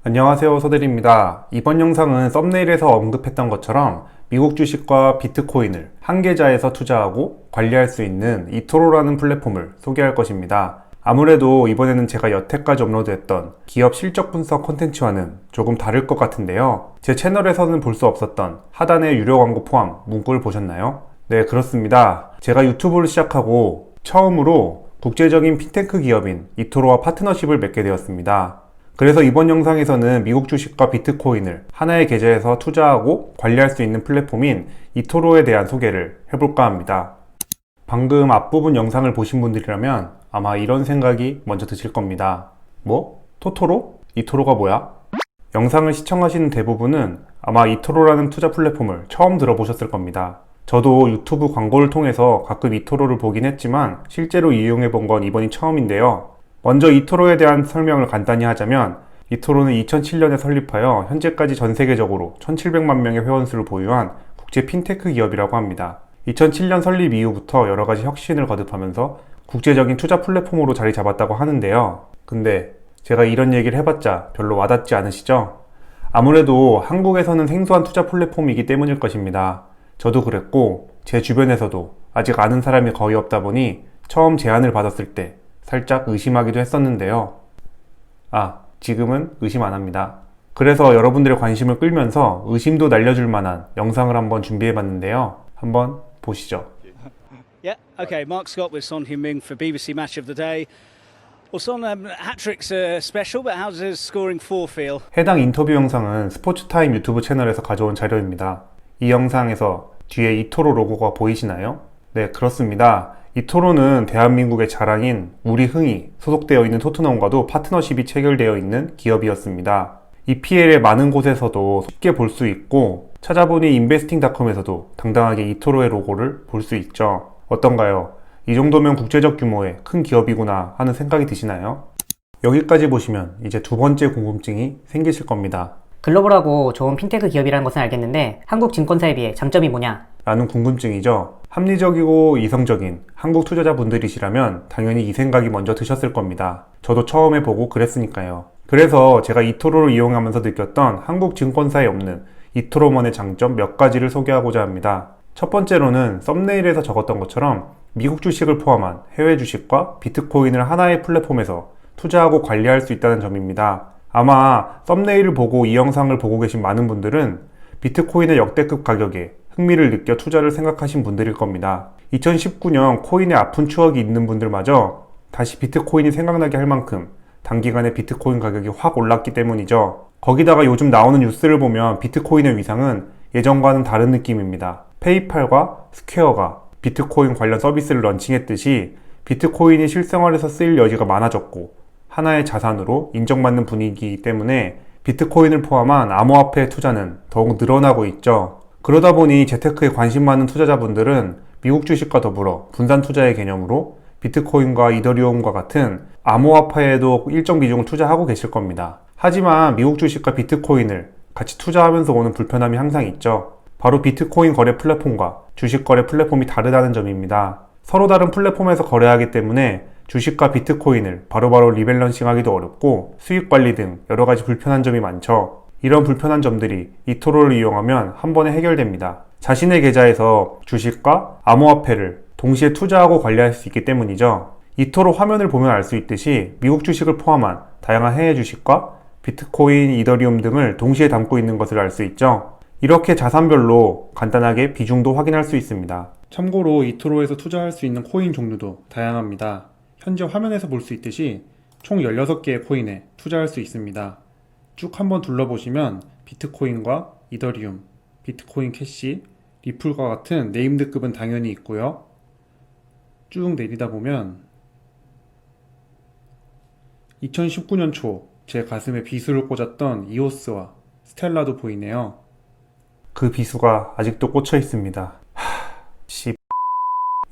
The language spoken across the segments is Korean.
안녕하세요, 서대리입니다. 이번 영상은 썸네일에서 언급했던 것처럼 미국 주식과 비트코인을 한 계좌에서 투자하고 관리할 수 있는 이토로라는 플랫폼을 소개할 것입니다. 아무래도 이번에는 제가 여태까지 업로드했던 기업 실적 분석 콘텐츠와는 조금 다를 것 같은데요. 제 채널에서는 볼 수 없었던 하단의 유료 광고 포함 문구를 보셨나요? 네, 그렇습니다. 제가 유튜브를 시작하고 처음으로 국제적인 핀테크 기업인 이토로와 파트너십을 맺게 되었습니다. 그래서 이번 영상에서는 미국 주식과 비트코인을 하나의 계좌에서 투자하고 관리할 수 있는 플랫폼인 이토로에 대한 소개를 해볼까 합니다. 방금 앞부분 영상을 보신 분들이라면 아마 이런 생각이 먼저 드실 겁니다. 뭐? 토토로? 이토로가 뭐야? 영상을 시청하시는 대부분은 아마 이토로라는 투자 플랫폼을 처음 들어보셨을 겁니다. 저도 유튜브 광고를 통해서 가끔 이토로를 보긴 했지만 실제로 이용해 본 건 이번이 처음인데요. 먼저 이토로에 대한 설명을 간단히 하자면 이토로는 2007년에 설립하여 현재까지 전 세계적으로 1700만 명의 회원수를 보유한 국제 핀테크 기업이라고 합니다. 2007년 설립 이후부터 여러 가지 혁신을 거듭하면서 국제적인 투자 플랫폼으로 자리 잡았다고 하는데요. 근데 제가 이런 얘기를 해봤자 별로 와닿지 않으시죠? 아무래도 한국에서는 생소한 투자 플랫폼이기 때문일 것입니다. 저도 그랬고 제 주변에서도 아직 아는 사람이 거의 없다 보니 처음 제안을 받았을 때 살짝 의심하기도 했었는데요. 지금은 의심 안 합니다. 그래서 여러분들의 관심을 끌면서 의심도 날려줄 만한 영상을 한번 준비해봤는데요. 한번 보시죠. Yeah, okay. Mark Scott with Son Heung-min for BBC Match of the Day. Well, Son, hat-trick's special, but how does scoring 4 feel? 해당 인터뷰 영상은 스포츠타임 유튜브 채널에서 가져온 자료입니다. 이 영상에서 뒤에 이토로 로고가 보이시나요? 네, 그렇습니다. 이토로는 대한민국의 자랑인 우리흥이 소속되어 있는 토트넘과도 파트너십이 체결되어 있는 기업이었습니다. EPL의 많은 곳에서도 쉽게 볼 수 있고 찾아보니 인베스팅닷컴에서도 당당하게 이토로의 로고를 볼 수 있죠. 어떤가요? 이 정도면 국제적 규모의 큰 기업이구나 하는 생각이 드시나요? 여기까지 보시면 이제 두 번째 궁금증이 생기실 겁니다. 글로벌하고 좋은 핀테크 기업이라는 것은 알겠는데 한국 증권사에 비해 장점이 뭐냐? 라는 궁금증이죠. 합리적이고 이성적인 한국 투자자분들이시라면 당연히 이 생각이 먼저 드셨을 겁니다. 저도 처음에 보고 그랬으니까요. 그래서 제가 이토로를 이용하면서 느꼈던 한국 증권사에 없는 이토로만의 장점 몇 가지를 소개하고자 합니다. 첫 번째로는 썸네일에서 적었던 것처럼 미국 주식을 포함한 해외 주식과 비트코인을 하나의 플랫폼에서 투자하고 관리할 수 있다는 점입니다. 아마 썸네일을 보고 이 영상을 보고 계신 많은 분들은 비트코인의 역대급 가격에 흥미를 느껴 투자를 생각하신 분들일 겁니다. 2019년 코인의 아픈 추억이 있는 분들마저 다시 비트코인이 생각나게 할 만큼 단기간에 비트코인 가격이 확 올랐기 때문이죠. 거기다가 요즘 나오는 뉴스를 보면 비트코인의 위상은 예전과는 다른 느낌입니다. 페이팔과 스퀘어가 비트코인 관련 서비스를 런칭했듯이 비트코인이 실생활에서 쓰일 여지가 많아졌고 하나의 자산으로 인정받는 분위기이기 때문에 비트코인을 포함한 암호화폐 투자는 더욱 늘어나고 있죠. 그러다 보니 재테크에 관심 많은 투자자분들은 미국 주식과 더불어 분산 투자의 개념으로 비트코인과 이더리움과 같은 암호화폐에도 일정 비중을 투자하고 계실 겁니다. 하지만 미국 주식과 비트코인을 같이 투자하면서 오는 불편함이 항상 있죠. 바로 비트코인 거래 플랫폼과 주식 거래 플랫폼이 다르다는 점입니다. 서로 다른 플랫폼에서 거래하기 때문에 주식과 비트코인을 바로바로 리밸런싱 하기도 어렵고 수익 관리 등 여러 가지 불편한 점이 많죠. 이런 불편한 점들이 이토로를 이용하면 한 번에 해결됩니다. 자신의 계좌에서 주식과 암호화폐를 동시에 투자하고 관리할 수 있기 때문이죠. 이토로 화면을 보면 알 수 있듯이 미국 주식을 포함한 다양한 해외 주식과 비트코인, 이더리움 등을 동시에 담고 있는 것을 알 수 있죠. 이렇게 자산별로 간단하게 비중도 확인할 수 있습니다. 참고로 이토로에서 투자할 수 있는 코인 종류도 다양합니다. 현재 화면에서 볼 수 있듯이 총 16개의 코인에 투자할 수 있습니다. 쭉 한번 둘러보시면 비트코인과 이더리움, 비트코인 캐시, 리플과 같은 네임드급은 당연히 있고요. 쭉 내리다 보면 2019년 초 제 가슴에 비수를 꽂았던 이오스와 스텔라도 보이네요. 그 비수가 아직도 꽂혀 있습니다.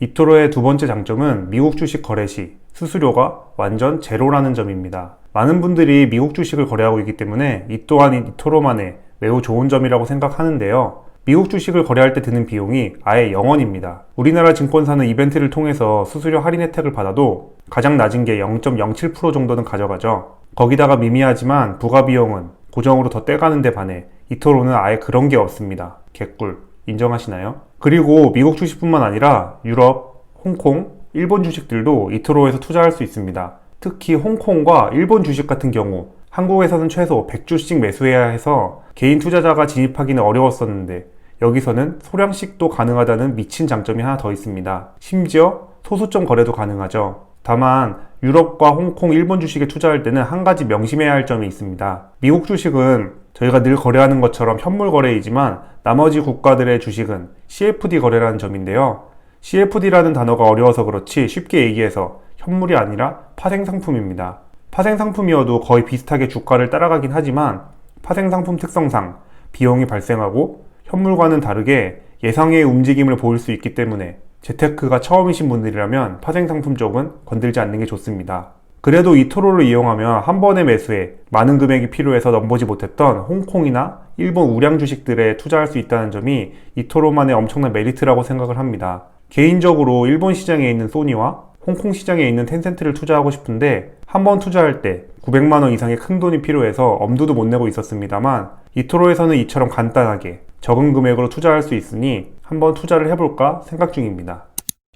이토로의 두 번째 장점은 미국 주식 거래 시 수수료가 완전 제로라는 점입니다. 많은 분들이 미국 주식을 거래하고 있기 때문에 이 또한 이토로만의 매우 좋은 점이라고 생각하는데요. 미국 주식을 거래할 때 드는 비용이 아예 0원입니다. 우리나라 증권사는 이벤트를 통해서 수수료 할인 혜택을 받아도 가장 낮은 게 0.07% 정도는 가져가죠. 거기다가 미미하지만 부가 비용은 고정으로 더 떼가는 데 반해 이토로는 아예 그런 게 없습니다. 개꿀. 인정하시나요? 그리고 미국 주식뿐만 아니라 유럽, 홍콩, 일본 주식들도 이토로에서 투자할 수 있습니다. 특히 홍콩과 일본 주식 같은 경우 한국에서는 최소 100주씩 매수해야 해서 개인 투자자가 진입하기는 어려웠었는데 여기서는 소량씩도 가능하다는 미친 장점이 하나 더 있습니다. 심지어 소수점 거래도 가능하죠. 다만 유럽과 홍콩, 일본 주식에 투자할 때는 한 가지 명심해야 할 점이 있습니다. 미국 주식은 저희가 늘 거래하는 것처럼 현물 거래이지만 나머지 국가들의 주식은 CFD 거래라는 점인데요. CFD라는 단어가 어려워서 그렇지 쉽게 얘기해서 현물이 아니라 파생상품입니다. 파생상품이어도 거의 비슷하게 주가를 따라가긴 하지만 파생상품 특성상 비용이 발생하고 현물과는 다르게 예상외의 움직임을 보일 수 있기 때문에 재테크가 처음이신 분들이라면 파생상품 쪽은 건들지 않는 게 좋습니다. 그래도 이토로를 이용하면 한 번의 매수에 많은 금액이 필요해서 넘보지 못했던 홍콩이나 일본 우량 주식들에 투자할 수 있다는 점이 이토로만의 엄청난 메리트라고 생각을 합니다. 개인적으로 일본 시장에 있는 소니와 홍콩 시장에 있는 텐센트를 투자하고 싶은데 한 번 투자할 때 900만원 이상의 큰 돈이 필요해서 엄두도 못 내고 있었습니다만 이토로에서는 이처럼 간단하게 적은 금액으로 투자할 수 있으니 한번 투자를 해볼까 생각 중입니다.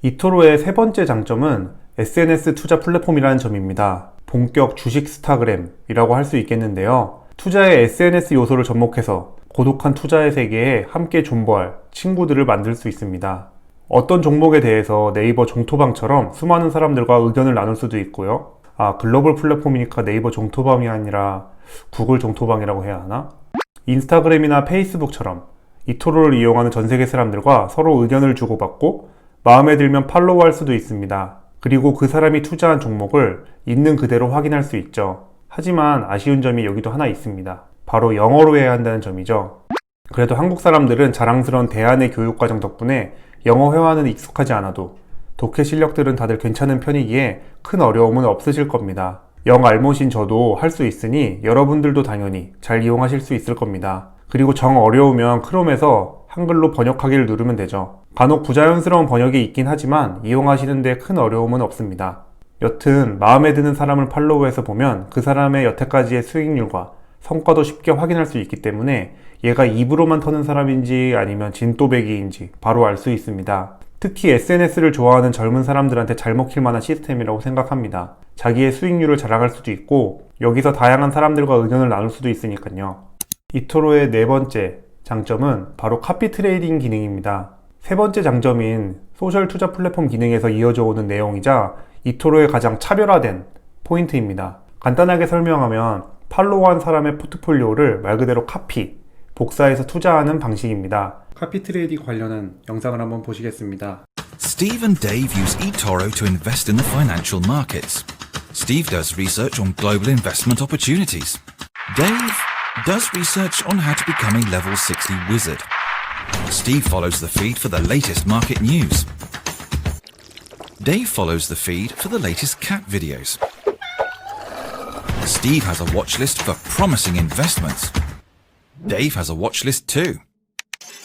이토로의 세 번째 장점은 SNS 투자 플랫폼이라는 점입니다. 본격 주식 스타그램이라고 할 수 있겠는데요. 투자의 SNS 요소를 접목해서 고독한 투자의 세계에 함께 존버할 친구들을 만들 수 있습니다. 어떤 종목에 대해서 네이버 종토방처럼 수많은 사람들과 의견을 나눌 수도 있고요. 글로벌 플랫폼이니까 네이버 종토방이 아니라 구글 종토방이라고 해야 하나? 인스타그램이나 페이스북처럼 이토로를 이용하는 전 세계 사람들과 서로 의견을 주고받고 마음에 들면 팔로우할 수도 있습니다. 그리고 그 사람이 투자한 종목을 있는 그대로 확인할 수 있죠. 하지만 아쉬운 점이 여기도 하나 있습니다. 바로 영어로 해야 한다는 점이죠. 그래도 한국 사람들은 자랑스러운 대안의 교육과정 덕분에 영어 회화는 익숙하지 않아도 독해 실력들은 다들 괜찮은 편이기에 큰 어려움은 없으실 겁니다. 영 알못인 저도 할 수 있으니 여러분들도 당연히 잘 이용하실 수 있을 겁니다. 그리고 정 어려우면 크롬에서 한글로 번역하기를 누르면 되죠. 간혹 부자연스러운 번역이 있긴 하지만 이용하시는데 큰 어려움은 없습니다. 여튼 마음에 드는 사람을 팔로우해서 보면 그 사람의 여태까지의 수익률과 성과도 쉽게 확인할 수 있기 때문에 얘가 입으로만 터는 사람인지 아니면 진또배기인지 바로 알 수 있습니다. 특히 SNS를 좋아하는 젊은 사람들한테 잘 먹힐 만한 시스템이라고 생각합니다. 자기의 수익률을 자랑할 수도 있고 여기서 다양한 사람들과 의견을 나눌 수도 있으니까요. 이토로의 네 번째 장점은 바로 카피 트레이딩 기능입니다. 세 번째 장점인 소셜 투자 플랫폼 기능에서 이어져 오는 내용이자 이토로의 가장 차별화된 포인트입니다. 간단하게 설명하면 팔로우한 사람의 포트폴리오를 말 그대로 카피, 복사해서 투자하는 방식입니다. 카피 트레이딩 관련한 영상을 한번 보시겠습니다. Steve and Dave use eToro to invest in the financial markets. Steve does research on global investment opportunities. Dave does research on how to become a level 60 wizard. Steve follows the feed for the latest market news. Dave follows the feed for the latest cat videos. Steve has a watch list for promising investments. Dave has a watch list too.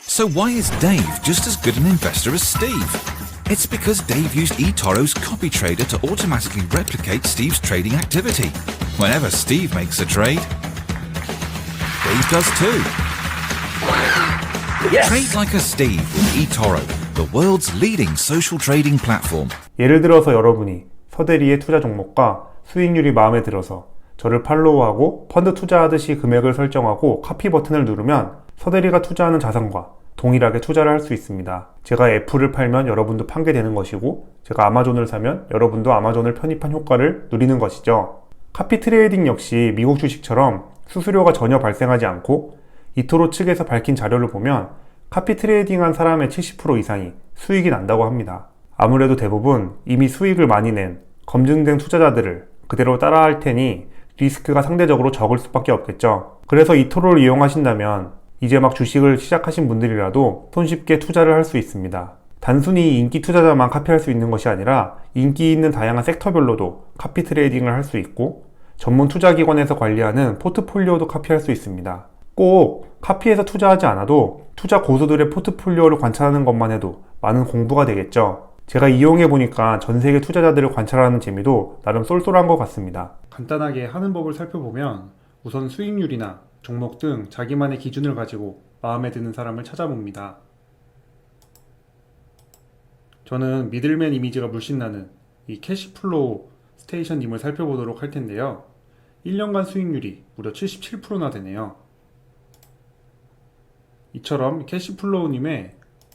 So why is Dave just as good an investor as Steve? It's because Dave used eToro's copy trader to automatically replicate Steve's trading activity. Whenever Steve makes a trade, Dave does too. Trade like a Steve with eToro, the world's leading social trading platform. 예를 들어서 여러분이 서대리의 투자 종목과 수익률이 마음에 들어서 저를 팔로우하고 펀드 투자하듯이 금액을 설정하고 카피 버튼을 누르면 서대리가 투자하는 자산과 동일하게 투자를 할 수 있습니다. 제가 애플을 팔면 여러분도 판게 되는 것이고 제가 아마존을 사면 여러분도 아마존을 편입한 효과를 누리는 것이죠. 카피 트레이딩 역시 미국 주식처럼 수수료가 전혀 발생하지 않고 이토로 측에서 밝힌 자료를 보면 카피 트레이딩한 사람의 70% 이상이 수익이 난다고 합니다. 아무래도 대부분 이미 수익을 많이 낸 검증된 투자자들을 그대로 따라할 테니 리스크가 상대적으로 적을 수밖에 없겠죠. 그래서 이토로를 이용하신다면 이제 막 주식을 시작하신 분들이라도 손쉽게 투자를 할 수 있습니다. 단순히 인기 투자자만 카피할 수 있는 것이 아니라 인기 있는 다양한 섹터별로도 카피 트레이딩을 할 수 있고 전문 투자기관에서 관리하는 포트폴리오도 카피할 수 있습니다. 꼭 카피해서 투자하지 않아도 투자 고수들의 포트폴리오를 관찰하는 것만 해도 많은 공부가 되겠죠. 제가 이용해보니까 전 세계 투자자들을 관찰하는 재미도 나름 쏠쏠한 것 같습니다. 간단하게 하는 법을 살펴보면 우선 수익률이나 종목 등 자기만의 기준을 가지고 마음에 드는 사람을 찾아봅니다. 저는 미들맨 이미지가 물씬 나는 이 캐시플로우 스테이션님을 살펴보도록 할 텐데요. 1년간 수익률이 무려 77%나 되네요. 이처럼 캐시플로우님의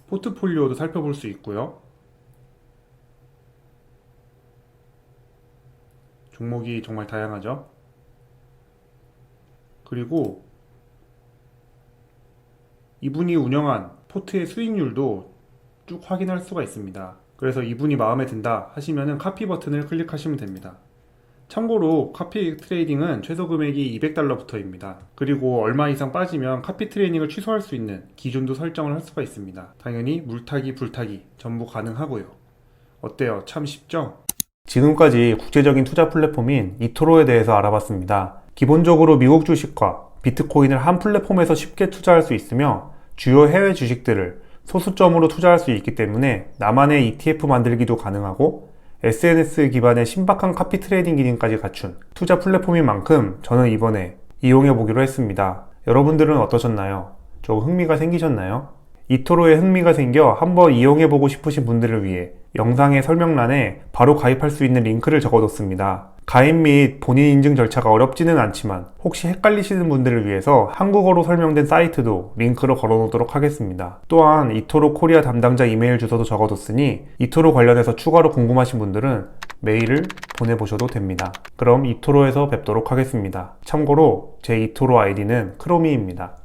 포트폴리오도 살펴볼 수 있고요. 종목이 정말 다양하죠. 그리고 이분이 운영한 포트의 수익률도 쭉 확인할 수가 있습니다. 그래서 이분이 마음에 든다 하시면은 카피 버튼을 클릭하시면 됩니다. 참고로 카피 트레이딩은 최소 금액이 $200부터입니다. 그리고 얼마 이상 빠지면 카피 트레이딩을 취소할 수 있는 기준도 설정을 할 수가 있습니다. 당연히 물타기, 불타기 전부 가능하고요. 어때요? 참 쉽죠? 지금까지 국제적인 투자 플랫폼인 이토로에 대해서 알아봤습니다. 기본적으로 미국 주식과 비트코인을 한 플랫폼에서 쉽게 투자할 수 있으며 주요 해외 주식들을 소수점으로 투자할 수 있기 때문에 나만의 ETF 만들기도 가능하고 SNS 기반의 신박한 카피 트레이딩 기능까지 갖춘 투자 플랫폼인 만큼 저는 이번에 이용해 보기로 했습니다. 여러분들은 어떠셨나요? 조금 흥미가 생기셨나요? 이토로에 흥미가 생겨 한번 이용해 보고 싶으신 분들을 위해 영상의 설명란에 바로 가입할 수 있는 링크를 적어뒀습니다. 가입 및 본인 인증 절차가 어렵지는 않지만 혹시 헷갈리시는 분들을 위해서 한국어로 설명된 사이트도 링크로 걸어놓도록 하겠습니다. 또한 이토로 코리아 담당자 이메일 주소도 적어뒀으니 이토로 관련해서 추가로 궁금하신 분들은 메일을 보내보셔도 됩니다. 그럼 이토로에서 뵙도록 하겠습니다. 참고로 제 이토로 아이디는 크로미입니다.